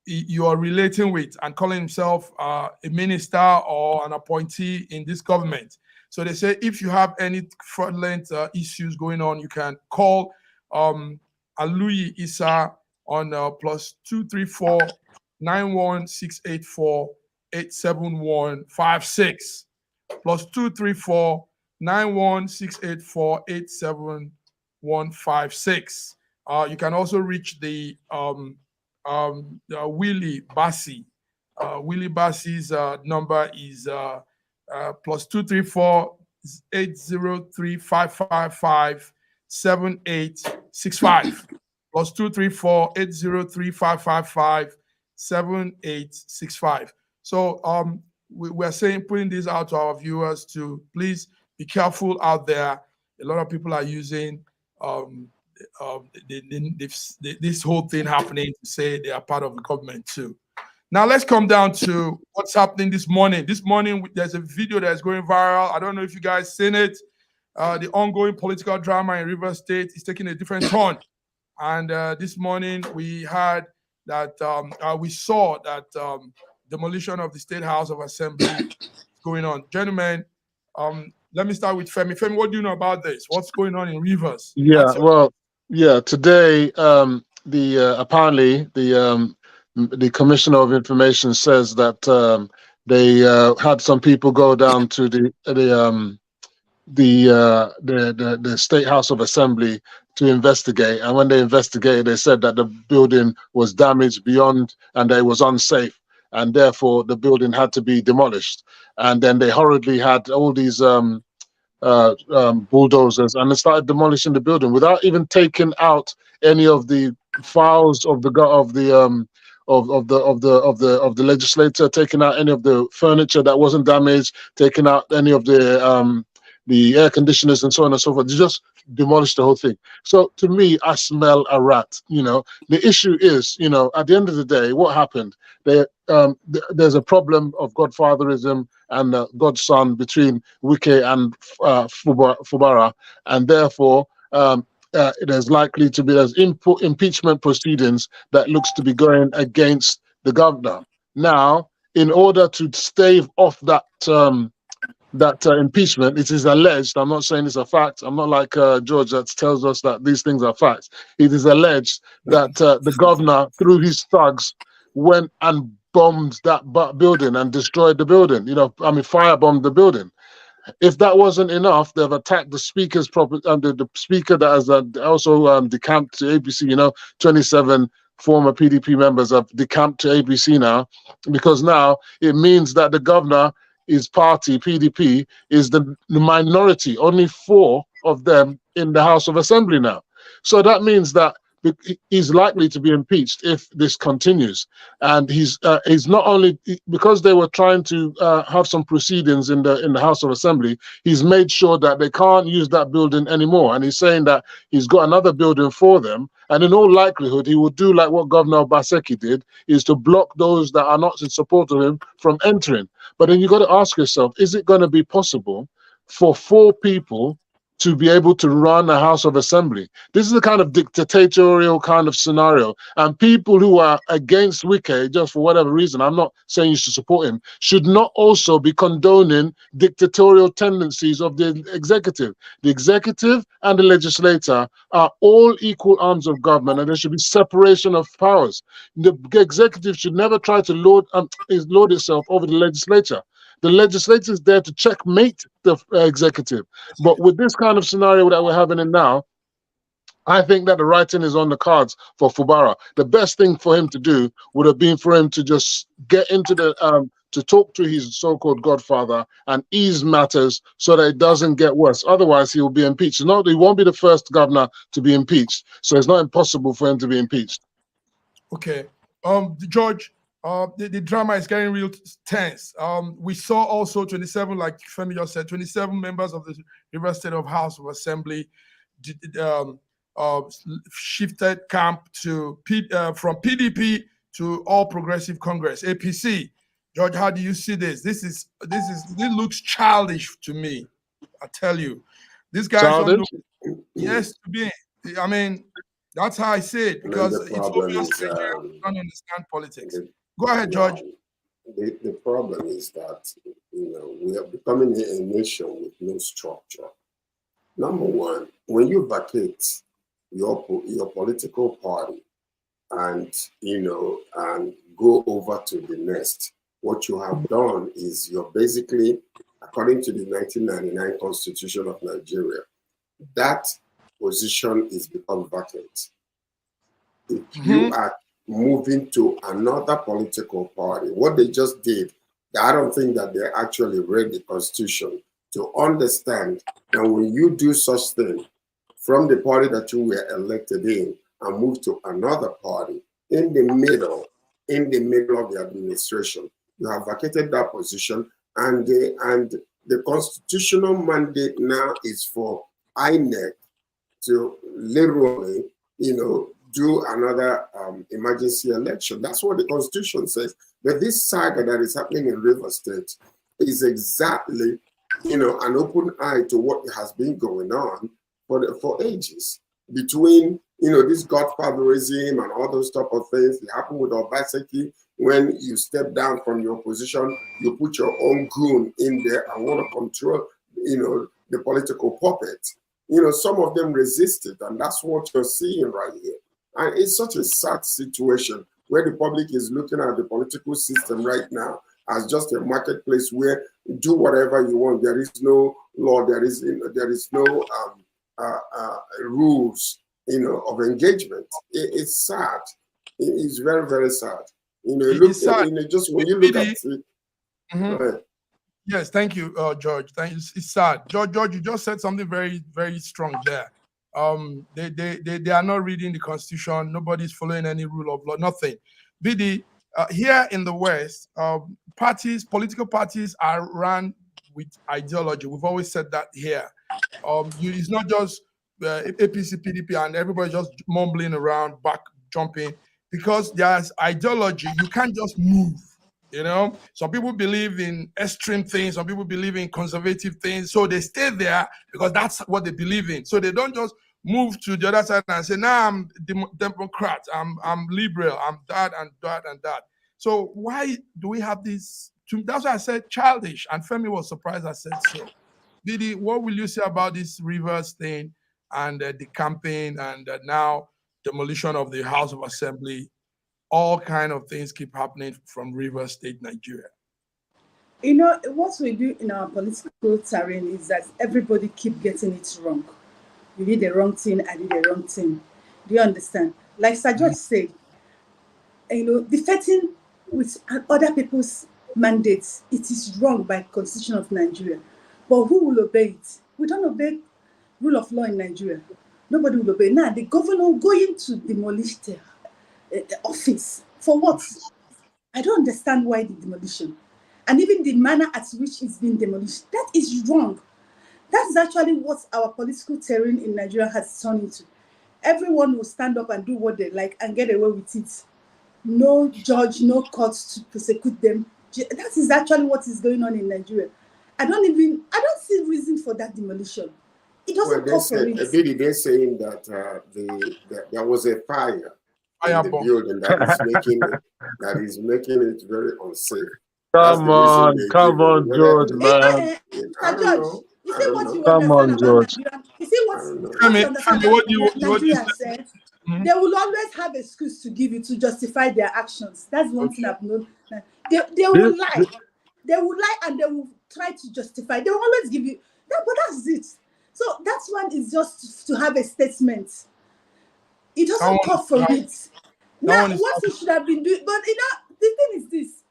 you are relating with, and calling himself a minister or an appointee in this government. So they say if you have any fraudulent issues going on, you can call Aluyi Issa on +234 91684 87156 +234 91684 87156. You can also reach the Willie Bassi. Willie Bassi's number is +234 803 555 7865 +234 803 555 7865. So we're saying, putting this out to our viewers to please be careful out there. A lot of people are using this whole thing happening to say they are part of the government too. Now let's come down to what's happening this morning. This morning there's a video that's going viral. I don't know if you guys seen it. The ongoing political drama in Rivers State is taking a different turn. And this morning we heard that we saw that demolition of the State House of Assembly going on. Gentlemen, let me start with Femi. Femi, what do you know about this? What's going on in Rivers? Yeah, well, yeah. Today, apparently the Commissioner of Information says that they had some people go down to the State House of Assembly to investigate, and when they investigated, they said that the building was damaged beyond and it was unsafe, and therefore the building had to be demolished. And then they hurriedly had all these bulldozers, and they started demolishing the building without even taking out any of the files of the legislator, taking out any of the furniture that wasn't damaged, taking out any of the air conditioners and so on and so forth. They just demolished the whole thing. So to me, I smell a rat. The issue is, at the end of the day, what happened? There's a problem of godfatherism and godson between Wike and Fubara, and therefore there's likely to be impeachment proceedings that looks to be going against the governor. Now, in order to stave off that impeachment, it is alleged, I'm not saying it's a fact, I'm not like George that tells us that these things are facts. It is alleged that the governor, through his thugs, went and bombed that building and destroyed the building, firebombed the building. If that wasn't enough, they've attacked the speaker's property, the speaker that has also decamped to ABC. 27 former PDP members have decamped to ABC now, because now it means that the governor, his party, PDP, is the minority, only 4 of them in the House of Assembly now. So that means that he's likely to be impeached if this continues. And he's not only, because they were trying to have some proceedings in the House of Assembly, he's made sure that they can't use that building anymore. And he's saying that he's got another building for them. And in all likelihood, he will do like what Governor Obaseki did, is to block those that are not in support of him from entering. But then you got to ask yourself, is it going to be possible for 4 people to be able to run a House of Assembly? This is the kind of dictatorial kind of scenario. And people who are against Wike, just for whatever reason, I'm not saying you should support him, should not also be condoning dictatorial tendencies of the executive. The executive and the legislature are all equal arms of government, and there should be separation of powers. The executive should never try to lord itself over the legislature. The legislature is there to checkmate the executive. But with this kind of scenario that we're having in now, I think that the writing is on the cards for Fubara. The best thing for him to do would have been for him to just get into to talk to his so-called godfather and ease matters so that it doesn't get worse. Otherwise, he will be impeached. He won't be the first governor to be impeached. So it's not impossible for him to be impeached. Okay. George, the drama is getting real tense. We saw also 27, like Femi just said, 27 members of the Rivers State House of Assembly shifted camp to from PDP to All Progressive Congress, APC. George, how do you see this? This looks childish to me. I tell you, these guys don't look. Yes, to me. I mean, that's how I see it, because it's obvious Nigerians don't understand politics. Go ahead, George. The problem is that, we are becoming a nation with no structure. Number one, when you vacate your political party and and go over to the next, what you have done is you're basically, according to the 1999 Constitution of Nigeria, that position is become vacant. If you are moving to another political party, what they just did, I don't think that they actually read the Constitution to understand that when you do such thing from the party that you were elected in and move to another party in the middle of the administration, you have vacated that position, and the constitutional mandate now is for INEC to literally, do another emergency election. That's what the Constitution says. But this saga that is happening in Rivers State is exactly, an open eye to what has been going on for ages between, this godfatherism and all those type of things. It happened with Obaseki. When you step down from your position, you put your own goon in there and want to control, the political puppet. Some of them resisted, and that's what you're seeing right here. And it's such a sad situation where the public is looking at the political system right now as just a marketplace where you do whatever you want. There is no law. There is no rules, of engagement. It's sad. It is very, very sad. Just when you look at it. Yes, thank you, George. It's sad. George, you just said something very, very strong there. They are not reading the Constitution. Nobody's following any rule of law. Nothing. BD, here in the West, political parties are run with ideology. We've always said that here. It's not just APC, PDP, and everybody just mumbling around, back jumping, because there's ideology. You can't just move. Some people believe in extreme things. Some people believe in conservative things. So they stay there because that's what they believe in. So they don't just move to the other side and say, "Nah, I'm Democrat. I'm liberal. I'm that and that and that." So why do we have this? That's why I said childish. And Femi was surprised I said so. Didi, what will you say about this Rivers thing and the campaign and now demolition of the House of Assembly? All kind of things keep happening from Rivers State, Nigeria. What we do in our political terrain is that everybody keep getting it wrong. You did the wrong thing, I did the wrong thing. Do you understand? Like Sir George said, defecting with other people's mandates, it is wrong by Constitution of Nigeria. But who will obey it? We don't obey rule of law in Nigeria. Nobody will obey. Now, the governor going to demolish the office for what? I don't understand why the demolition, and even the manner at which it's been demolished. That is wrong. That is actually what our political terrain in Nigeria has turned into. Everyone will stand up and do what they like and get away with it. No judge, no court to prosecute them. That is actually what is going on in Nigeria. I don't see reason for that demolition. It doesn't call for it. They're saying that there was a fire in the building that is making it very unsafe. Come on, George, man. George, you see what you come on, George. You see what you said? They will always have excuse to give you to justify their actions. That's one thing I've known. They will lie. They will lie and they will try to justify. They will always give you that, but that's it. So that one is just to have a statement. It doesn't call for it. Now, what it should have been doing, but the thing is this: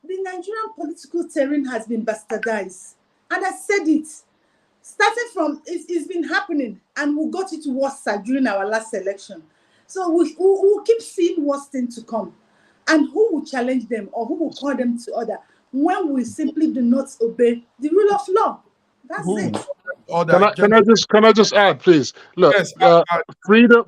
the Nigerian political terrain has been bastardized, and I said it. Starting from it's been happening, and we got it worse during our last election. So we'll keep seeing worse things to come, and who will challenge them or who will call them to order when we simply do not obey the rule of law? That's it. all that. Can I just add, please? Look, Yes,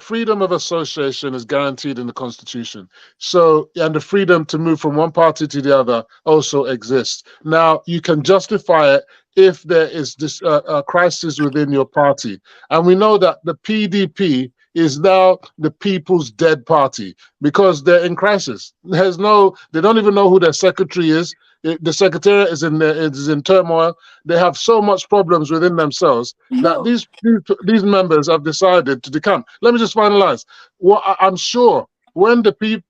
freedom of association is guaranteed in the Constitution. So, and the freedom to move from one party to the other also exists. Now, you can justify it if there is this crisis within your party, and we know that the PDP is now the People's Dead Party because they're in crisis. They don't even know who their secretary is. The secretariat is in turmoil. They have so much problems within themselves that these members have decided to decamp. Let me just finalize. Well, I'm sure when the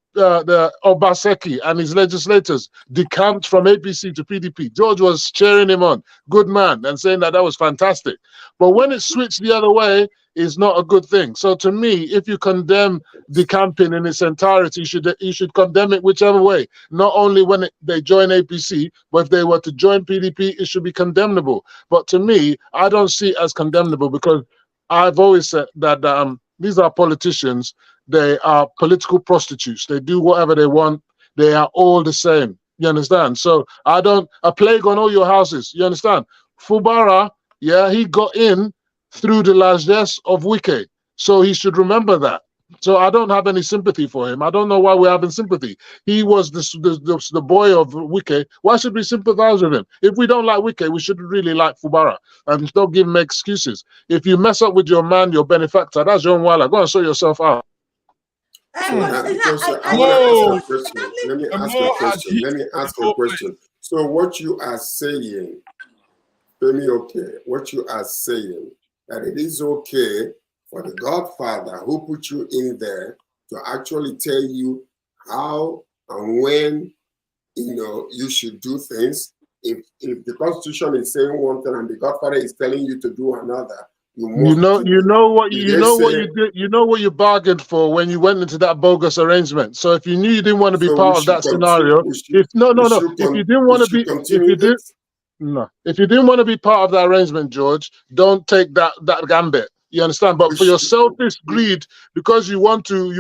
Obaseki and his legislators decamped from APC to PDP, George was cheering him on, good man, and saying that was fantastic. But when it switched the other way, is not a good thing. So to me, if you condemn decamping in its entirety, you should condemn it whichever way. Not only when they join APC, but if they were to join PDP, it should be condemnable. But to me, I don't see it as condemnable because I've always said that these are politicians. They are political prostitutes. They do whatever they want. They are all the same. You understand? So a plague on all your houses. You understand? Fubara, yeah, he got in through the largesse of Wike. So he should remember that. So I don't have any sympathy for him. I don't know why we're having sympathy. He was the boy of Wike. Why should we sympathize with him? If we don't like Wike, we should really like Fubara. And don't give him excuses. If you mess up with your man, your benefactor, that's your own wala. Go and sort yourself out. Let me ask a question. So what you are saying, what you are saying, that it is okay for the Godfather who put you in there to actually tell you how and when you should do things. If the Constitution is saying one thing and the Godfather is telling you to do another, you know what you bargained for when you went into that bogus arrangement. So if you knew you didn't want to be part of that scenario, if you didn't want to be part of that arrangement, George, don't take that gambit. You understand? But for your selfish greed, because you want to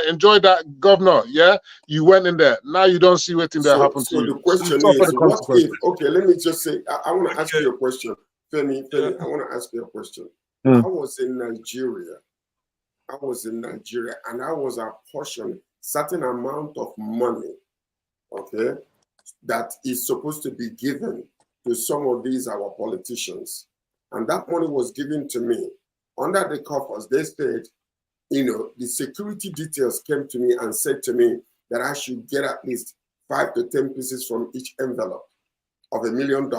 enjoy that governor, yeah, you went in there. Now you don't see what in there happened to you. So the question is, what if? Okay, let me just say, I want to ask you a question, Femi. I want to ask you a question. I was in Nigeria, and I was apportioned certain amount of money, okay, that is supposed to be given to some of these our politicians, and that money was given to me. Under the coffers, they said, the security details came to me and said to me that I should get at least 5 to 10 pieces from each envelope of $1 million.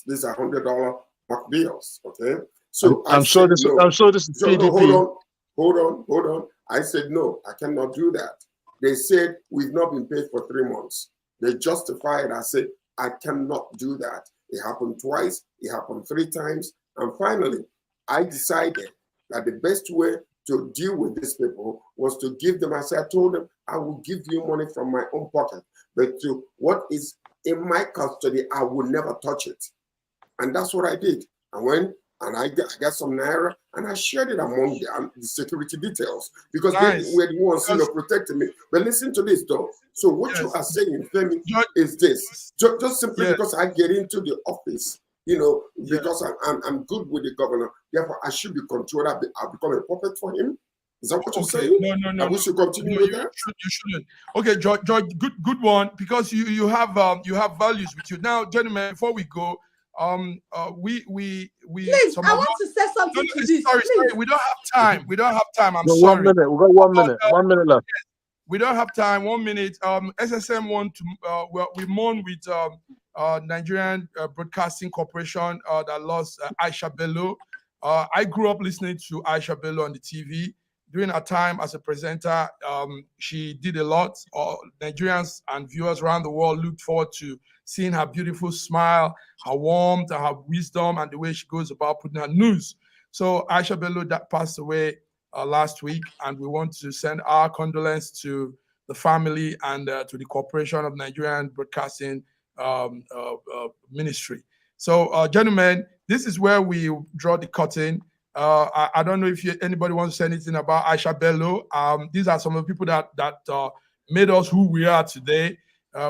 These are $100 mark bills, okay? So I'm sure this is PDP. No, hold on. I said, no, I cannot do that. They said, we've not been paid for 3 months. They justified. I said, I cannot do that. It happened twice. It happened 3 times. And finally, I decided that the best way to deal with these people was to give them, as I told them, I will give you money from my own pocket. But to what is in my custody, I will never touch it. And that's what I did. I went and I got some Naira and I shared it among the security details because they were the ones protecting me. But listen to this, though. So what you are saying, Femi, is this. Just simply because I get into the office, because I'm good with the governor, therefore I should be controlled. I'll become a puppet for him. Is that what you're saying? No. And we should continue with that. You shouldn't. Okay, George, good one, because you have values with you. Now, gentlemen, before we go, we please, I want to say something to this. Sorry, we don't have time. I'm sorry. 1 minute. We've got 1 minute. 1 minute left. We don't have time. 1 minute. SSM want to. We mourn with Nigerian Broadcasting Corporation that lost Aisha Bello. I grew up listening to Aisha Bello on the TV. During her time as a presenter, she did a lot. Nigerians and viewers around the world looked forward to seeing her beautiful smile, her warmth, and her wisdom, and the way she goes about putting her news. So Aisha Bello that passed away last week, and we want to send our condolences to the family and to the Corporation of Nigerian Broadcasting Ministry. So, gentlemen, this is where we draw the curtain. I don't know if anybody wants to say anything about Aisha Bello. These are some of the people that made us who we are today.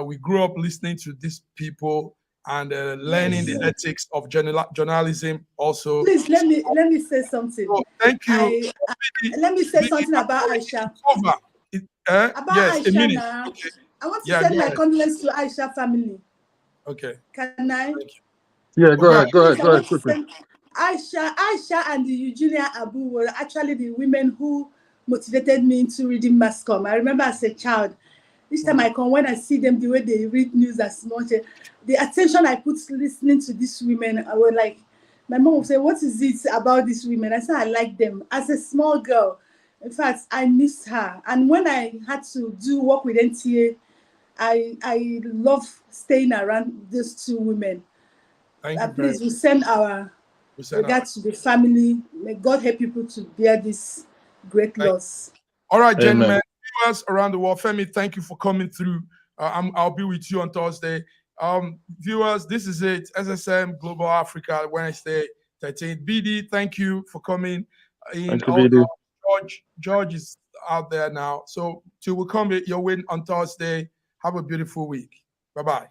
We grew up listening to these people, and learning the ethics of journalism also. Please let me say something. Oh, thank you. Let me say something about Aisha. About yes, Aisha now. Okay. I want to send my condolences to Aisha family. Okay. Can I? Yeah, go ahead. Go ahead. Quickly. Aisha and the Eugenia Abu were actually the women who motivated me into reading mass comm. I remember as a child, each time I come, when I see them, the way they read news as much, the attention I put listening to these women, I was like, my mom would say, what is it about these women? I said, I like them. As a small girl, in fact, I missed her. And when I had to do work with NTA, I love staying around those two women. Please, we send our regards to the family. May God help people to bear this great loss. All right, gentlemen, viewers around the world, Femi, thank you for coming through. I'll be with you on Thursday. Viewers, this is it. SSM Global Africa, Wednesday, 13th. BD, thank you for coming. George is out there now. So till we come your way on Thursday. Have a beautiful week. Bye-bye.